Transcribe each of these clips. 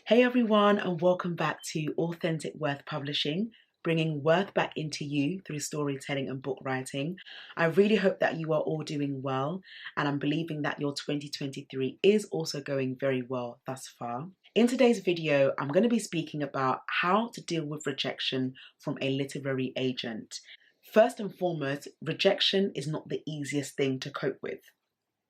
Hey everyone, and welcome back to Authentic Worth Publishing, bringing worth back into you through storytelling and book writing. I really hope that you are all doing well, and I'm believing that your 2023 is also going very well thus far. In today's video, I'm going to be speaking about how to deal with rejection from a literary agent. First and foremost, rejection is not the easiest thing to cope with.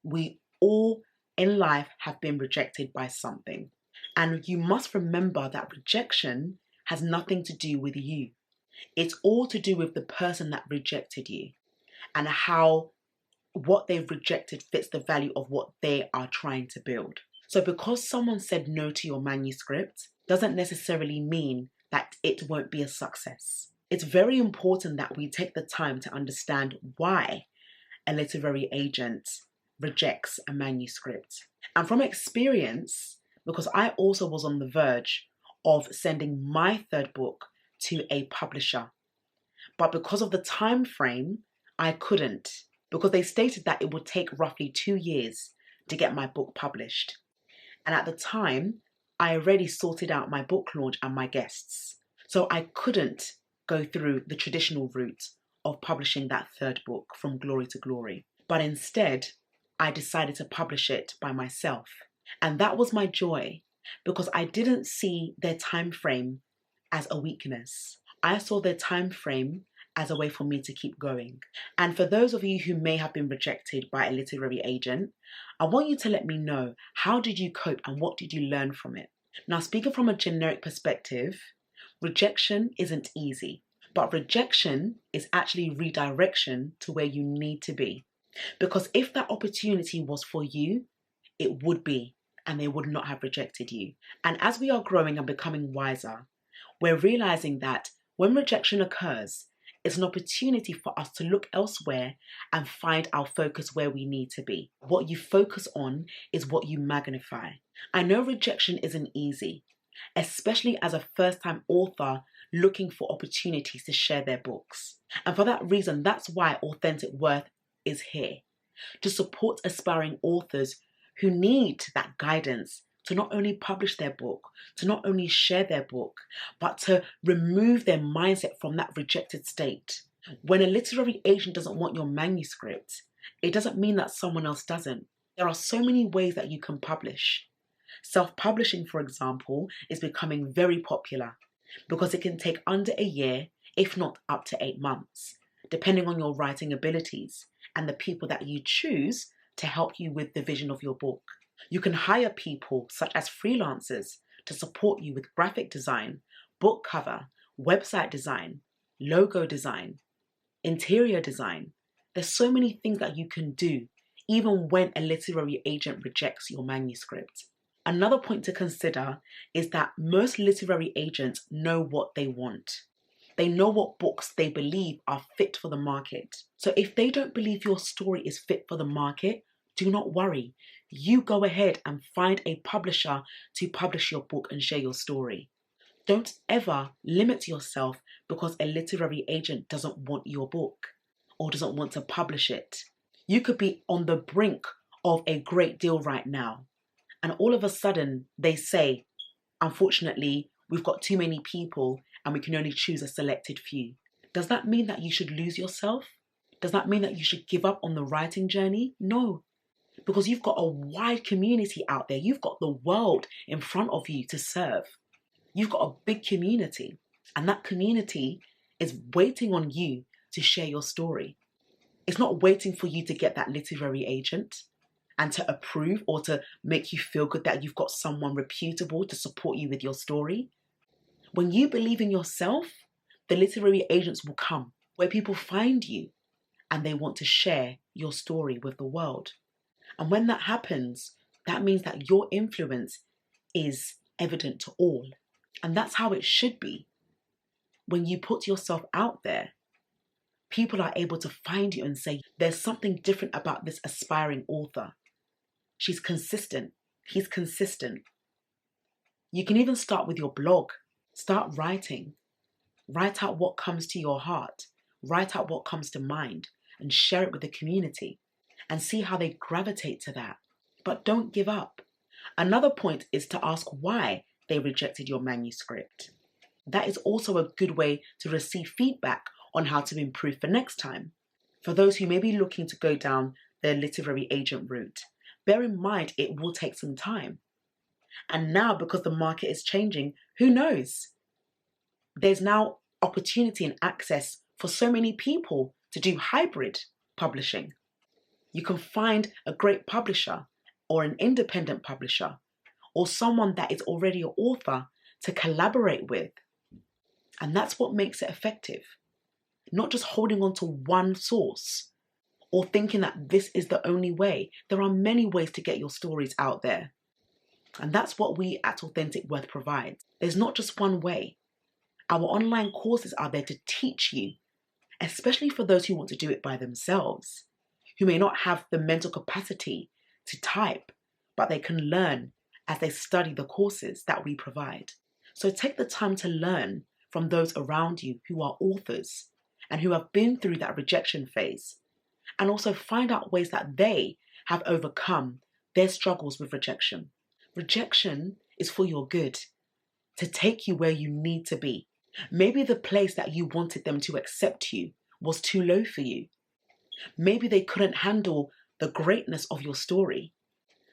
We all in life have been rejected by something. And you must remember that rejection has nothing to do with you. It's all to do with the person that rejected you and how what they've rejected fits the value of what they are trying to build. So because someone said no to your manuscript doesn't necessarily mean that it won't be a success. It's very important that we take the time to understand why a literary agent rejects a manuscript. And from experience, because I also was on the verge of sending my third book to a publisher. But because of the time frame, I couldn't, because they stated that it would take roughly 2 years to get my book published. And at the time, I already sorted out my book launch and my guests. So I couldn't go through the traditional route of publishing that third book from glory to glory. But instead, I decided to publish it by myself. And that was my joy, because I didn't see their time frame as a weakness. I saw their time frame as a way for me to keep going. And for those of you who may have been rejected by a literary agent, I want you to let me know, how did you cope and what did you learn from it? Now, speaking from a generic perspective, rejection isn't easy, but rejection is actually redirection to where you need to be. Because if that opportunity was for you, it would be, and they would not have rejected you. And as we are growing and becoming wiser, we're realizing that when rejection occurs, it's an opportunity for us to look elsewhere and find our focus where we need to be. What you focus on is what you magnify. I know rejection isn't easy, especially as a first-time author looking for opportunities to share their books. And for that reason, that's why Authentic Worth is here, to support aspiring authors who need that guidance to not only publish their book, to not only share their book, but to remove their mindset from that rejected state. When a literary agent doesn't want your manuscript, it doesn't mean that someone else doesn't. There are so many ways that you can publish. Self-publishing, for example, is becoming very popular because it can take under a year, if not up to 8 months, depending on your writing abilities and the people that you choose to help you with the vision of your book. You can hire people such as freelancers to support you with graphic design, book cover, website design, logo design, interior design. There's so many things that you can do even when a literary agent rejects your manuscript. Another point to consider is that most literary agents know what they want. They know what books they believe are fit for the market. So if they don't believe your story is fit for the market, do not worry. You go ahead and find a publisher to publish your book and share your story. Don't ever limit yourself because a literary agent doesn't want your book or doesn't want to publish it. You could be on the brink of a great deal right now, and all of a sudden they say, unfortunately, we've got too many people and we can only choose a selected few. Does that mean that you should lose yourself? Does that mean that you should give up on the writing journey? No, because you've got a wide community out there. You've got the world in front of you to serve. You've got a big community, and that community is waiting on you to share your story. It's not waiting for you to get that literary agent and to approve or to make you feel good that you've got someone reputable to support you with your story. When you believe in yourself, the literary agents will come where people find you and they want to share your story with the world. And when that happens, that means that your influence is evident to all. And that's how it should be. When you put yourself out there, people are able to find you and say, there's something different about this aspiring author. She's consistent. He's consistent. You can even start with your blog. Start writing. Write out what comes to your heart. Write out what comes to mind and share it with the community and see how they gravitate to that. But don't give up. Another point is to ask why they rejected your manuscript. That is also a good way to receive feedback on how to improve for next time. For those who may be looking to go down the literary agent route, bear in mind it will take some time. And now, because the market is changing, who knows? There's now opportunity and access for so many people to do hybrid publishing. You can find a great publisher or an independent publisher or someone that is already an author to collaborate with. And that's what makes it effective. Not just holding on to one source or thinking that this is the only way. There are many ways to get your stories out there. And that's what we at Authentic Worth provide. There's not just one way. Our online courses are there to teach you, especially for those who want to do it by themselves, who may not have the mental capacity to type, but they can learn as they study the courses that we provide. So take the time to learn from those around you who are authors and who have been through that rejection phase, and also find out ways that they have overcome their struggles with rejection. Rejection is for your good, to take you where you need to be. Maybe the place that you wanted them to accept you was too low for you. Maybe they couldn't handle the greatness of your story,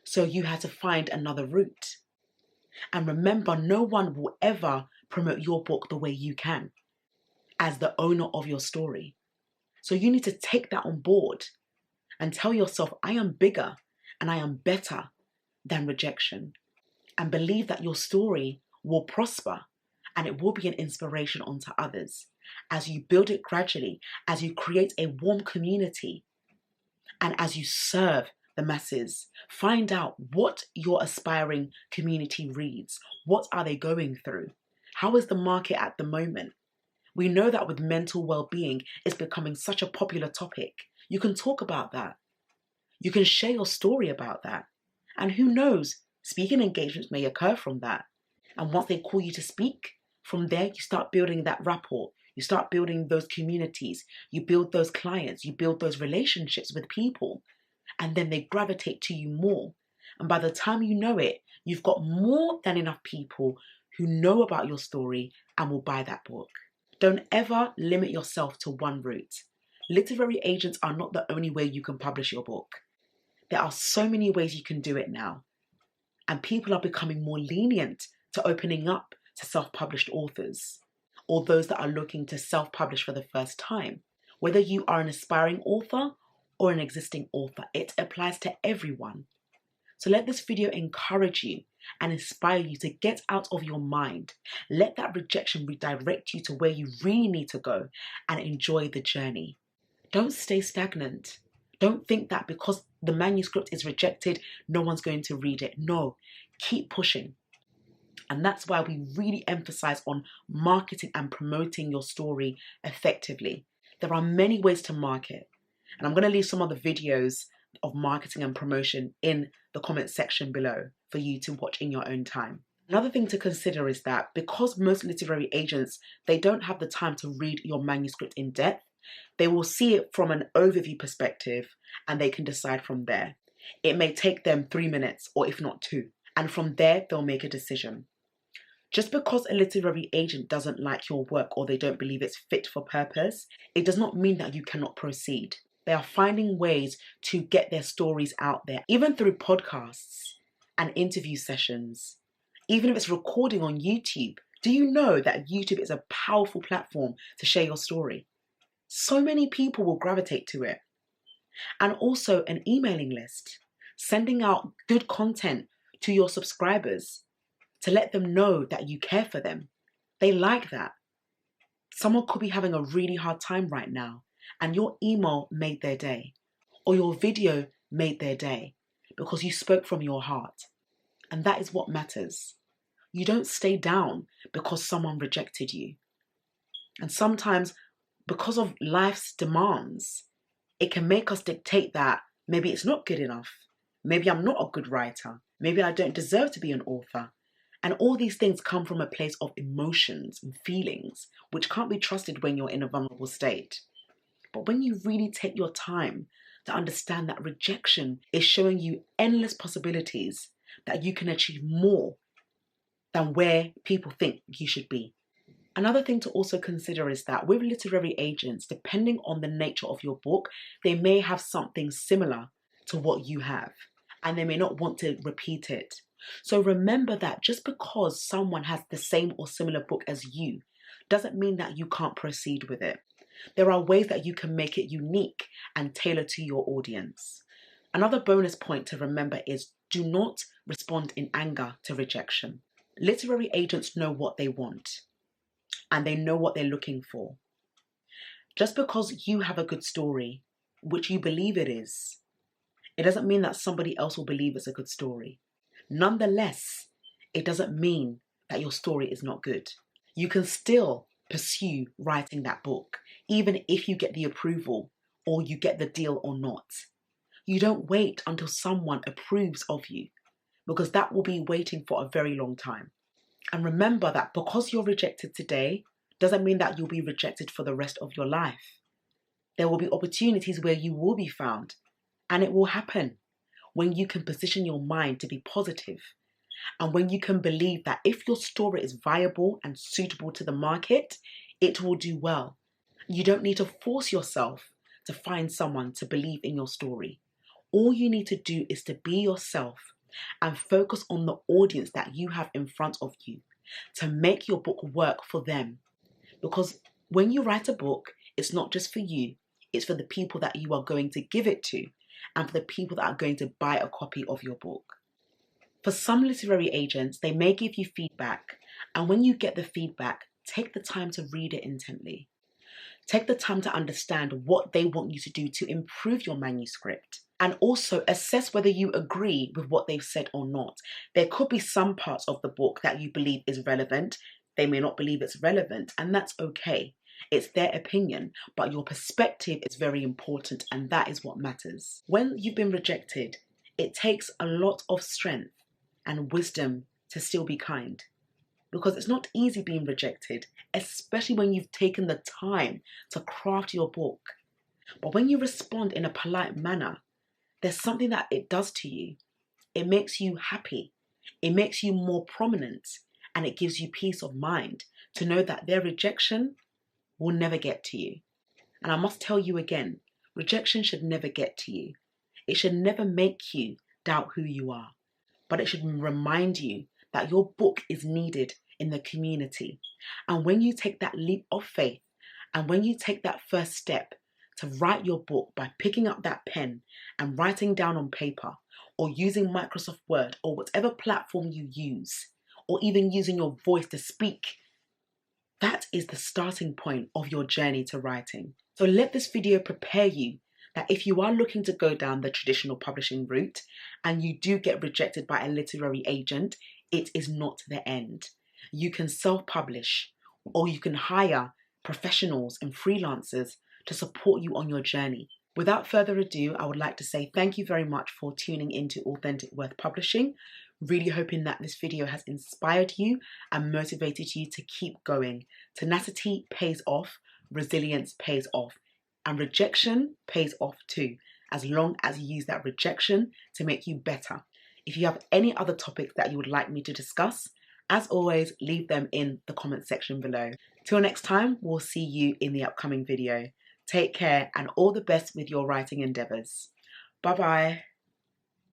so you had to find another route. And remember, no one will ever promote your book the way you can, as the owner of your story. So you need to take that on board and tell yourself, I am bigger and I am better than rejection. And believe that your story will prosper and it will be an inspiration onto others as you build it gradually, as you create a warm community, and as you serve the masses. Find out what your aspiring community reads. What are they going through? How is the market at the moment? We know that with mental well-being, it's becoming such a popular topic. You can talk about that. You can share your story about that. And who knows, speaking engagements may occur from that. And once they call you to speak, from there you start building that rapport. You start building those communities. You build those clients. You build those relationships with people. And then they gravitate to you more. And by the time you know it, you've got more than enough people who know about your story and will buy that book. Don't ever limit yourself to one route. Literary agents are not the only way you can publish your book. There are so many ways you can do it now. And people are becoming more lenient to opening up to self-published authors or those that are looking to self-publish for the first time. Whether you are an aspiring author or an existing author, it applies to everyone. So let this video encourage you and inspire you to get out of your mind. Let that rejection redirect you to where you really need to go and enjoy the journey. Don't stay stagnant. Don't think that because the manuscript is rejected, no one's going to read it. No, keep pushing. And that's why we really emphasize on marketing and promoting your story effectively. There are many ways to market. And I'm going to leave some of the videos of marketing and promotion in the comment section below for you to watch in your own time. Another thing to consider is that because most literary agents, they don't have the time to read your manuscript in depth, they will see it from an overview perspective and they can decide from there. It may take them 3 minutes or if not 2. And from there, they'll make a decision. Just because a literary agent doesn't like your work or they don't believe it's fit for purpose, it does not mean that you cannot proceed. They are finding ways to get their stories out there, even through podcasts and interview sessions, even if it's recording on YouTube. Do you know that YouTube is a powerful platform to share your story? So many people will gravitate to it. And also an emailing list, sending out good content to your subscribers to let them know that you care for them. They like that. Someone could be having a really hard time right now, and your email made their day, or your video made their day because you spoke from your heart. And that is what matters. You don't stay down because someone rejected you. And sometimes, because of life's demands, it can make us dictate that maybe it's not good enough. Maybe I'm not a good writer. Maybe I don't deserve to be an author. And all these things come from a place of emotions and feelings, which can't be trusted when you're in a vulnerable state. But when you really take your time to understand that rejection is showing you endless possibilities, that you can achieve more, than where people think you should be. Another thing to also consider is that with literary agents, depending on the nature of your book, they may have something similar to what you have, and they may not want to repeat it. So remember that just because someone has the same or similar book as you, doesn't mean that you can't proceed with it. There are ways that you can make it unique and tailor to your audience. Another bonus point to remember is do not respond in anger to rejection. Literary agents know what they want and they know what they're looking for. Just because you have a good story, which you believe it is, it doesn't mean that somebody else will believe it's a good story. Nonetheless, it doesn't mean that your story is not good. You can still pursue writing that book, even if you get the approval or you get the deal or not. You don't wait until someone approves of you, because that will be waiting for a very long time. And remember that because you're rejected today, doesn't mean that you'll be rejected for the rest of your life. There will be opportunities where you will be found, and it will happen when you can position your mind to be positive, and when you can believe that if your story is viable and suitable to the market, it will do well. You don't need to force yourself to find someone to believe in your story. All you need to do is to be yourself and focus on the audience that you have in front of you to make your book work for them. Because when you write a book, it's not just for you, it's for the people that you are going to give it to and for the people that are going to buy a copy of your book. For some literary agents, they may give you feedback, and when you get the feedback, take the time to read it intently. Take the time to understand what they want you to do to improve your manuscript, and also assess whether you agree with what they've said or not. There could be some parts of the book that you believe is relevant. They may not believe it's relevant, and that's okay. It's their opinion, but your perspective is very important, and that is what matters. When you've been rejected, it takes a lot of strength and wisdom to still be kind, because it's not easy being rejected, especially when you've taken the time to craft your book. But when you respond in a polite manner, there's something that it does to you. It makes you happy, it makes you more prominent, and it gives you peace of mind to know that their rejection will never get to you. And I must tell you again, rejection should never get to you. It should never make you doubt who you are, but it should remind you that your book is needed in the community. And when you take that leap of faith, and when you take that first step to write your book by picking up that pen and writing down on paper, or using Microsoft Word, or whatever platform you use, or even using your voice to speak, that is the starting point of your journey to writing. So let this video prepare you that if you are looking to go down the traditional publishing route and you do get rejected by a literary agent, it is not the end. You can self-publish, or you can hire professionals and freelancers to support you on your journey. Without further ado, I would like to say thank you very much for tuning into Authentic Worth Publishing. Really hoping that this video has inspired you and motivated you to keep going. Tenacity pays off, resilience pays off, and rejection pays off too, as long as you use that rejection to make you better. If you have any other topics that you would like me to discuss, as always, leave them in the comment section below. Till next time, we'll see you in the upcoming video. Take care and all the best with your writing endeavours. Bye bye.